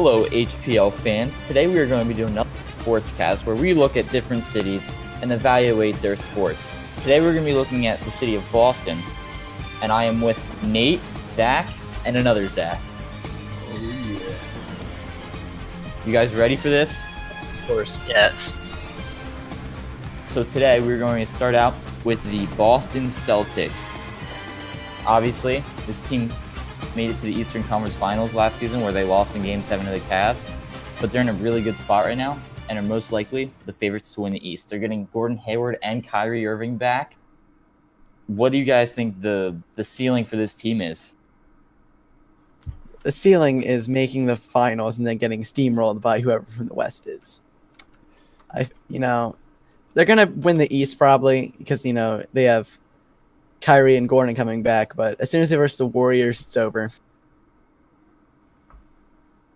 Hello, HPL fans. Today we are going to be doing another sportscast where we look at different cities and evaluate their sports. Today we're going to be looking at the city of Boston, and I am with Nate, Zack, and another Zack. Oh, yeah. You guys ready for this? Of course. Yes. So today we're going to start out with the Boston Celtics. Obviously, this team made it to the Eastern Conference Finals last season where they lost in Game 7 to the Cavs, but they're in a really good spot right now and are most likely the favorites to win the East. They're getting Gordon Hayward and Kyrie Irving back. What do you guys think the ceiling for this team is? The ceiling is making the finals and then getting steamrolled by whoever from the West is. They're going to win the East probably because, they have Kyrie and Gordon coming back, but as soon as they versus the Warriors, it's over.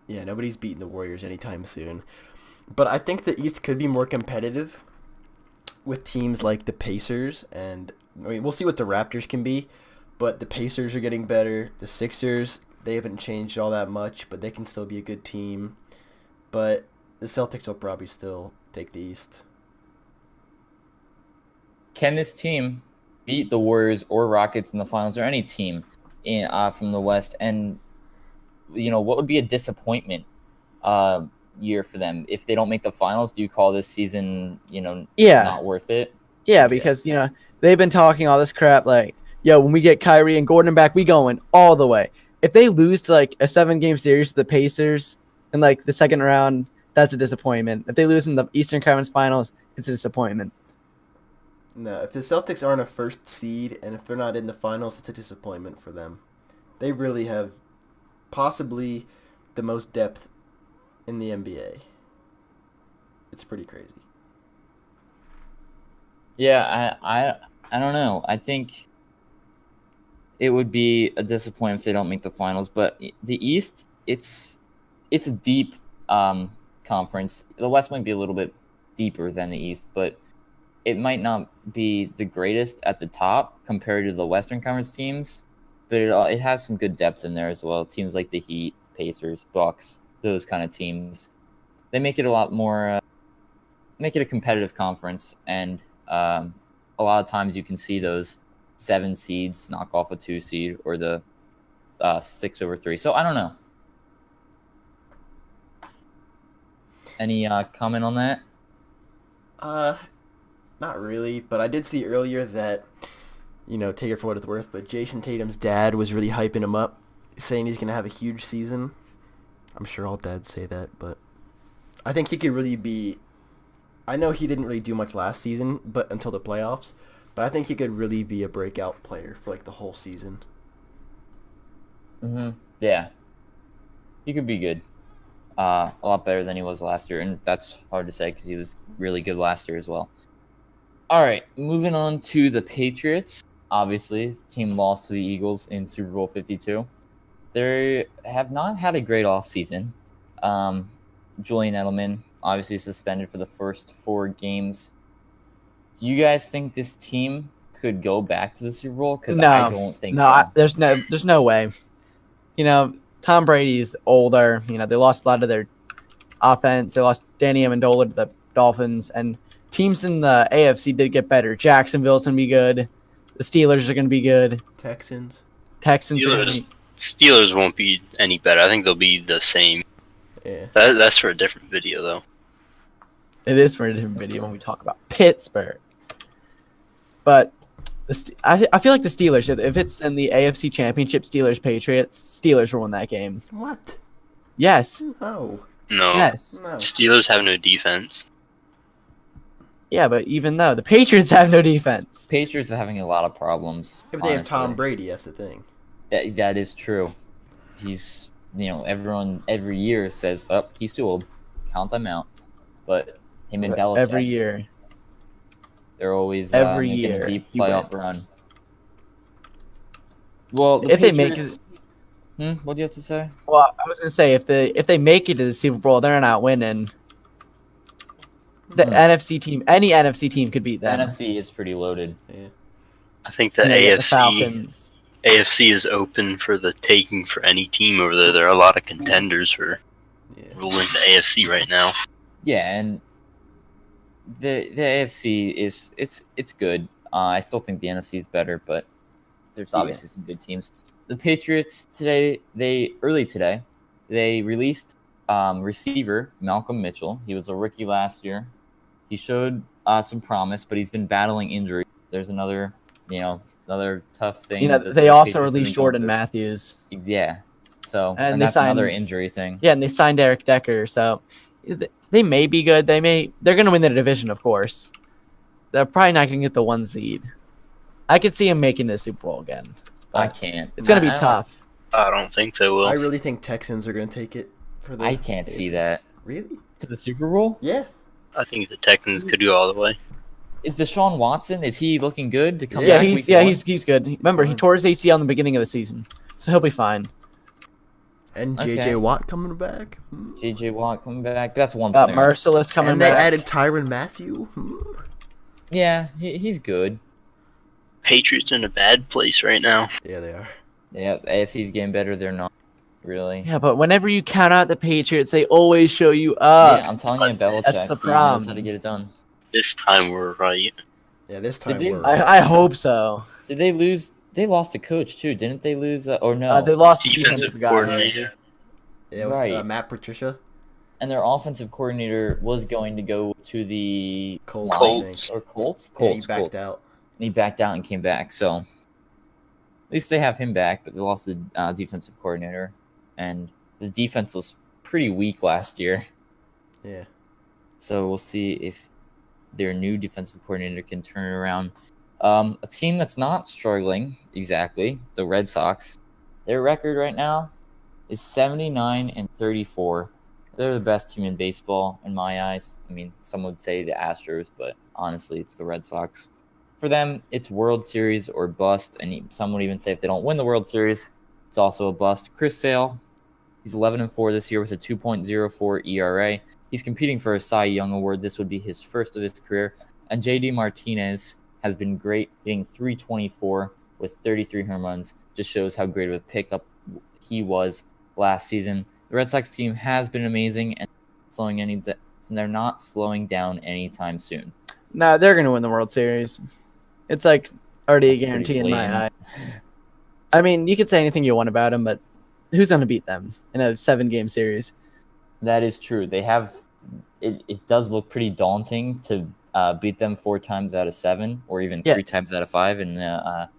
Yeah, nobody's beating the Warriors anytime soon. But I think the East could be more competitive with teams like the Pacers, and we'll see what the Raptors can be, but the Pacers are getting better. The Sixers, they haven't changed all that much, but they can still be a good team. But the Celtics will probably still take the East. Can this team beat the Warriors or Rockets in the finals, or any team from the West? And what would be a disappointment year for them if they don't make the finals? Do you call this season not worth it? Yeah, because they've been talking all this crap like, when we get Kyrie and Gordon back, we going all the way. If they lose to like a 7-game series to the Pacers in like the second round, that's a disappointment. If they lose in the Eastern Conference Finals, it's a disappointment. No, if the Celtics aren't a first seed and if they're not in the finals, it's a disappointment for them. They really have possibly the most depth in the NBA. It's pretty crazy. Yeah, I don't know. I think it would be a disappointment if they don't make the finals. But the East, it's a deep conference. The West might be a little bit deeper than the East, but it might not be the greatest at the top compared to the Western Conference teams, but it has some good depth in there as well. Teams like the Heat, Pacers, Bucks, those kind of teams, they make it a lot more, make it a competitive conference, and a lot of times you can see those 7 seeds knock off a 2 seed or the 6 over 3. So I don't know. Any comment on that? Not really, but I did see earlier that, take it for what it's worth, but Jason Tatum's dad was really hyping him up, saying he's going to have a huge season. I'm sure all dads say that, but I think he could really be... I know he didn't really do much last season, but until the playoffs, but I think he could really be a breakout player for, the whole season. Mm-hmm. Yeah. He could be good. A lot better than he was last year, and that's hard to say because he was really good last year as well. All right, moving on to the Patriots. Obviously, the team lost to the Eagles in Super Bowl 52. They have not had a great offseason. Julian Edelman, obviously suspended for the first 4 games. Do you guys think this team could go back to the Super Bowl? Because I don't think so. There's no way. Tom Brady's older. They lost a lot of their offense. They lost Danny Amendola to the Dolphins, and teams in the AFC did get better. Jacksonville's going to be good. The Steelers are going to be good. Texans. Steelers won't be any better. I think they'll be the same. Yeah. That's for a different video, though. It is for a different video when we talk about Pittsburgh. But I feel like the Steelers, if it's in the AFC Championship, Steelers-Patriots, Steelers will win that game. What? Yes. No. Yes. No. Steelers have no defense. Yeah, but even though the Patriots have no defense. Patriots are having a lot of problems. If they have Tom Brady, that's the thing. That is true. He's, everyone every year says, he's too old. Count them out. But him and Belichick. Every year. They're always making a deep playoff run. Well, if they make it... What do you have to say? Well, I was going to say, if they make it to the Super Bowl, they're not winning. The NFC team, any NFC team could beat them. The NFC is pretty loaded. Yeah. I think the AFC is open for the taking for any team over there. There are a lot of contenders for. Yeah. ruling the AFC right now. Yeah, and the AFC is it's good. I still think the NFC is better, but there's obviously some good teams. The Patriots early today, they released receiver Malcolm Mitchell. He was a rookie last year. He showed some promise, but he's been battling injury. There's another tough thing. They the also Patriots have released been going Jordan through. Matthews. Yeah. So And and they that's another signed- injury thing. Yeah, and they signed Eric Decker, so they may be good. They're going to win the division, of course. They're probably not going to get the 1 seed. I could see him making the Super Bowl again. I But can't. it's going to I be don't- tough. I don't think they will. I really think Texans are going to take it for the I can't see AFC. that Really? to the Super Bowl. Yeah. I think the Texans could go all the way. Is Deshaun Watson? Is he looking good to come Yeah, back? he's week one? he's good. Remember, he fine. tore his ACL in the beginning of the season, so he'll be fine. And Okay. J.J. Watt coming back. JJ Watt coming back. That's one thing. Merciless coming And they back. added Tyrann Mathieu. Yeah, he's good. Patriots in a bad place right now. Yeah, they are. Yeah, AFC's getting better. They're not really. Yeah, but whenever you count out the Patriots, they always show you up. Yeah, I'm telling you, Belichick. That's the he knows how to problem. get it done. This time we're right. Yeah, this time they- we're right. I hope so. Did they lose? They lost a coach too, didn't they lose? Or no? They lost the Defensive defensive guy. coordinator. Yeah, it was Right. Matt Patricia. And their offensive coordinator was going to go to the Colts. Colts. or Colts. Yeah, he Colts. backed Colts. out. And he backed out and came back. So at least they have him back, but they lost the defensive coordinator, and the defense was pretty weak last year. Yeah. So we'll see if their new defensive coordinator can turn it around. A team that's not struggling exactly, the Red Sox. Their record right now is 79-34. They're the best team in baseball in my eyes. I mean, some would say the Astros, but honestly, it's the Red Sox. For them, it's World Series or bust, and some would even say if they don't win the World Series, it's also a bust. Chris Sale, he's 11-4 this year with a 2.04 ERA. He's competing for a Cy Young Award. This would be his first of his career. And JD Martinez has been great, hitting .324 with 33 home runs. Just shows how great of a pickup he was last season. The Red Sox team has been amazing, and they're not slowing down anytime soon. No, they're going to win the World Series. It's like already a That's pretty guarantee in my blatant. eye. I mean, you could say anything you want about them, but who's going to beat them in a 7-game series? That is true. They have it does look pretty daunting to beat them 4 times out of 7, or even 3 times out of 5 in the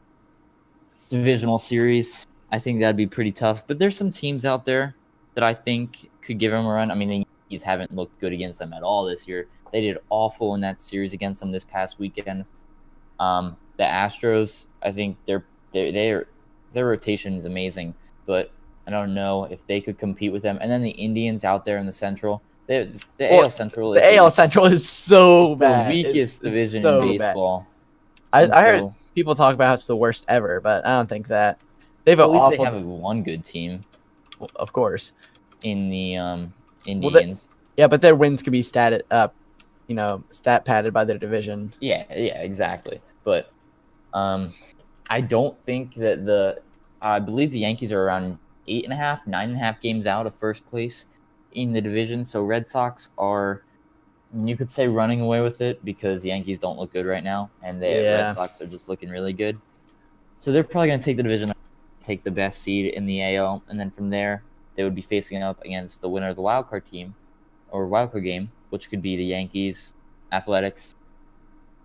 divisional series. I think that'd be pretty tough. But there's some teams out there that I think could give them a run. I mean, the Yankees haven't looked good against them at all this year. They did awful in that series against them this past weekend. The Astros, I think their rotation is amazing, but I don't know if they could compete with them. And then the Indians out there in the Central. The AL Central is The AL Central is so it's bad. the weakest It's division so in bad. baseball. I And heard so, people talk about how it's the worst ever, but I don't think that. They have at an least awful, they have one good team of course. in the Indians. Yeah, but their wins could be stat padded by their division. Yeah, exactly. But I don't think that I believe the Yankees are around 8.5, 9.5 games out of first place in the division. So Red Sox are, you could say, running away with it because the Yankees don't look good right now, and the Yeah. Red Sox are just looking really good. So they're probably going to take the division, take the best seed in the AL, and then from there they would be facing up against the winner of the wildcard team or wildcard game, which could be the Yankees, Athletics,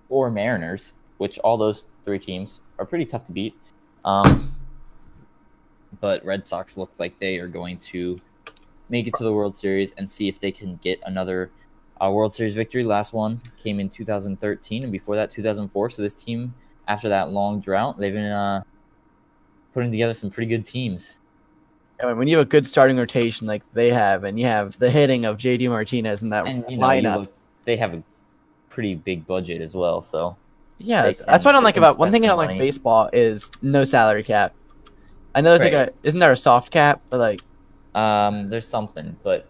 or Mariners, which all those 3 teams are pretty tough to beat. But Red Sox look like they are going to make it to the World Series and see if they can get another World Series victory. Last one came in 2013, and before that, 2004. So this team, after that long drought, they've been putting together some pretty good teams. I mean, when you have a good starting rotation like they have, and you have the hitting of JD Martinez in that And lineup. they have a pretty big budget as well. So Yeah, They that's what I don't they like can about. One spend thing I some don't like money. baseball is no salary cap. I know there's Right. isn't there a soft cap? But like, there's something, but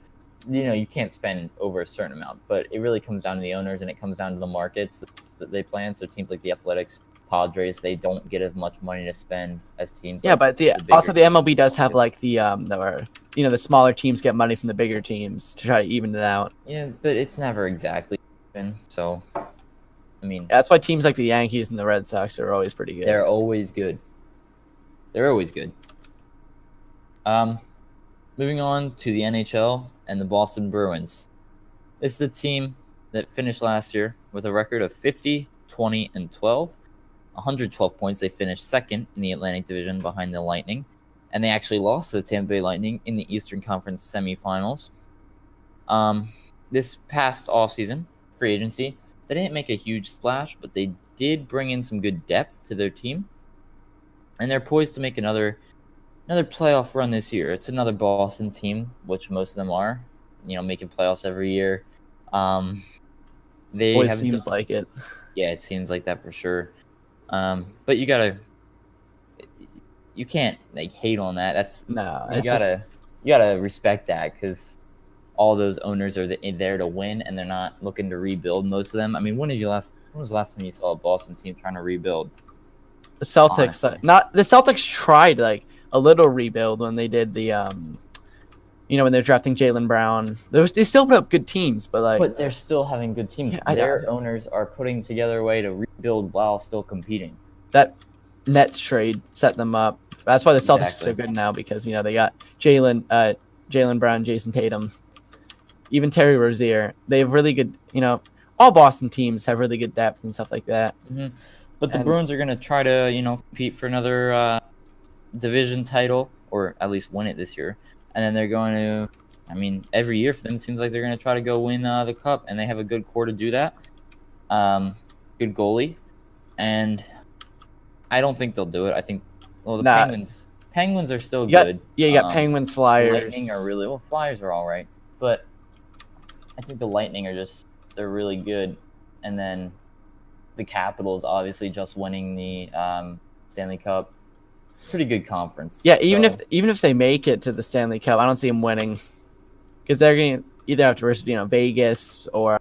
you can't spend over a certain amount. But it really comes down to the owners, and it comes down to the markets that they plan. So teams like the Athletics, Padres, they don't get as much money to spend as teams. Yeah, like but bigger also the MLB teams. does have like the smaller teams get money from the bigger teams to try to even it out. Yeah, but it's never exactly even. So, I mean, That's why teams like the Yankees and the Red Sox are always pretty good. they're always good. They're always good. Moving on to the NHL and the Boston Bruins. This is a team that finished last year with a record of 50, 20, and 12. 112 points. They finished second in the Atlantic Division behind the Lightning. And they actually lost to the Tampa Bay Lightning in the Eastern Conference semifinals. This past offseason, free agency, they didn't make a huge splash, but they did bring in some good depth to their team. And they're poised to make another playoff run this year. It's another Boston team, which most of them are, making playoffs every year. They Always haven't seems like it. Yeah, it seems like that for sure. But you can't like hate on that. That's No, you gotta respect that because all those owners are there to win and they're not looking to rebuild. Most of them. I mean, when was the last time you saw a Boston team trying to rebuild? the Celtics. Honestly. The Celtics tried like a little rebuild when they did the when they're drafting Jaylen Brown. They still put up good teams, But they're still having good teams. Yeah, Their owners are putting together a way to rebuild while still competing. that Nets trade set them up. That's why the Celtics Exactly. are so good now because they got Jaylen Brown, Jason Tatum, even Terry Rozier. They have really good. All Boston teams have really good depth and stuff like that. Mm-hmm. But the And- Bruins are going to try to compete for another division title or at least win it this year. And then they're going to, every year for them, it seems like they're going to try to go win the cup, and they have a good core to do that. Good goalie. And I don't think they'll do it. I think, the Penguins are still good. You got Penguins, Flyers. Lightning are Flyers are all right. But I think the Lightning they're really good. And then the Capitals, obviously, just winning the Stanley Cup. Pretty good conference. Yeah, even if they make it to the Stanley Cup, I don't see them winning because they're going to either have to versus Vegas or.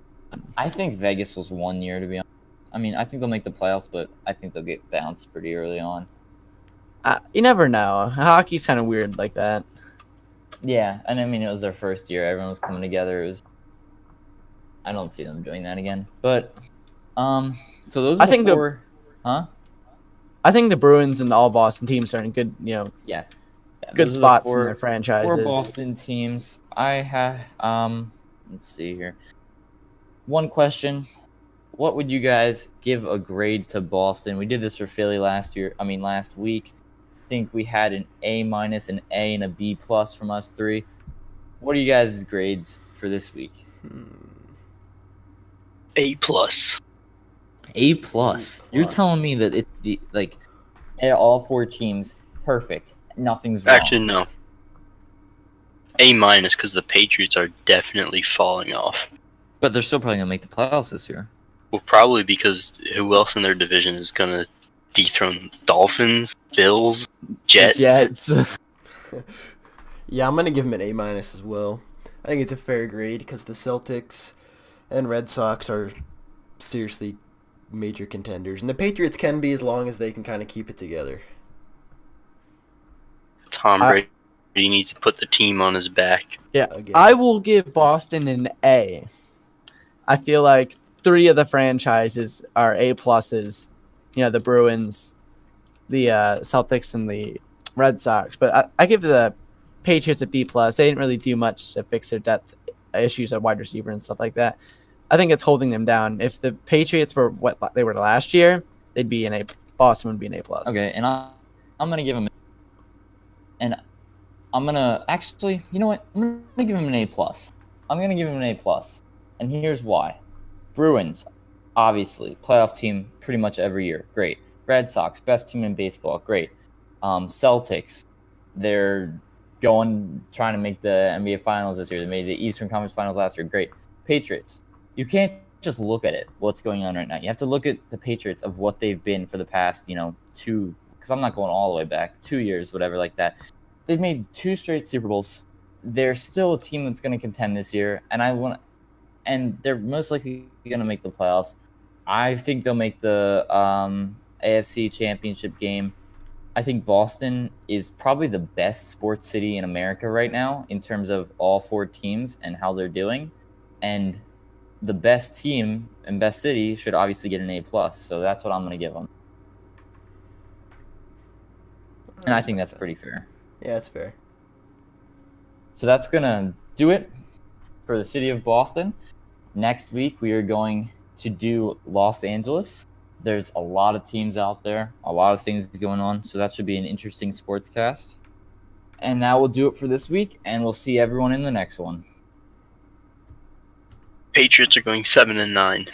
I think Vegas was 1 year, to be honest. I think they'll make the playoffs, but I think they'll get bounced pretty early on. You never know. Hockey's kind of weird like that. Yeah, and it was their first year. Everyone was coming together. I don't see them doing that again. But, so those are I think the Bruins and all Boston teams are in good, Yeah, good those are the spots in their franchises. 4 Boston teams. I have, let's see here. One question. What would you guys give a grade to Boston? We did this for Philly last week. I think we had an A-, an A, and a B+ from us 3. What are you guys' grades for this week? A+. A+. You're telling me that all 4 teams perfect. Nothing's wrong. Actually, no. A- because the Patriots are definitely falling off. But they're still probably gonna make the playoffs this year. Well, probably because who else in their division is gonna dethrone Dolphins, Bills, Jets? Yeah, I'm gonna give him an A- as well. I think it's a fair grade because the Celtics and Red Sox are seriously major contenders, and the Patriots can be as long as they can kind of keep it together. Tom Brady needs to put the team on his back. Yeah, Again. I will give Boston an A. I feel like 3 of the franchises are A+. The Bruins, the Celtics, and the Red Sox. But I give the Patriots a B+. They didn't really do much to fix their depth issues at wide receiver and stuff like that. I think it's holding them down. If the Patriots were what they were last year, they'd be an A. Boston would be an A+. Okay, and I'm gonna give him, and I'm gonna actually, you know what? I'm gonna give him an A+. I'm gonna give him an A+, and here's why. Bruins, obviously, playoff team pretty much every year, great. Red Sox, best team in baseball, great. Celtics, they're trying to make the NBA Finals this year. They made the Eastern Conference Finals last year, great. Patriots, you can't just look at what's going on right now. You have to look at the Patriots of what they've been for the past, 2, because I'm not going all the way back, 2 years, whatever like that. They've made 2 straight Super Bowls. They're still a team that's going to contend this year, and they're most likely going to make the playoffs. I think they'll make the AFC Championship game. I think Boston is probably the best sports city in America right now in terms of all 4 teams and how they're doing. And the best team and best city should obviously get an A+. So that's what I'm going to give them. And I think that's pretty fair. Yeah, that's fair. So that's going to do it for the city of Boston. Next week, we are going to do Los Angeles. There's a lot of teams out there, a lot of things going on. So that should be an interesting sportscast. And that will do it for this week. And we'll see everyone in the next one. Patriots are going 7-9.